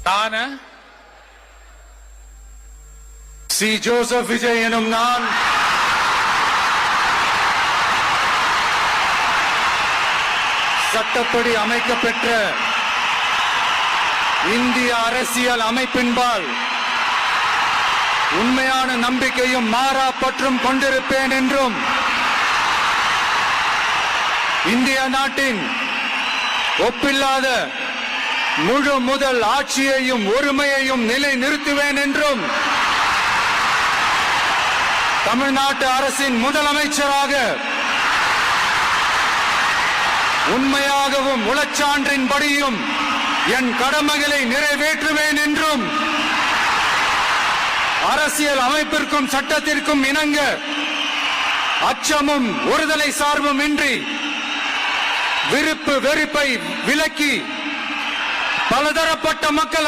தான C Joseph Vijay எனும் நான் சட்டப்படி அமைக்கப்பெற்ற இந்திய அரசியல் அமைப்பின்பால் உண்மையான நம்பிக்கையும் மாறா பற்றும் கொண்டிருப்பேன் என்றும் இந்திய நாட்டின் ஒப்பில்லாத முழு முதல் ஆட்சியையும் ஒருமையையும் நிலைநிறுத்துவேன் என்றும் தமிழ்நாட்டு அரசின் முதலமைச்சராக உண்மையாகவும் உளச்சான்றின்படியும் என் கடமைகளை நிறைவேற்றுவேன் என்றும் அரசியல் அமைப்பிற்கும் சட்டத்திற்கும் இணங்க அச்சமும் ஒருதலை சார்பும் இன்றி விருப்பு வெறுப்பை விலக்கி பலதரப்பட்ட மக்கள்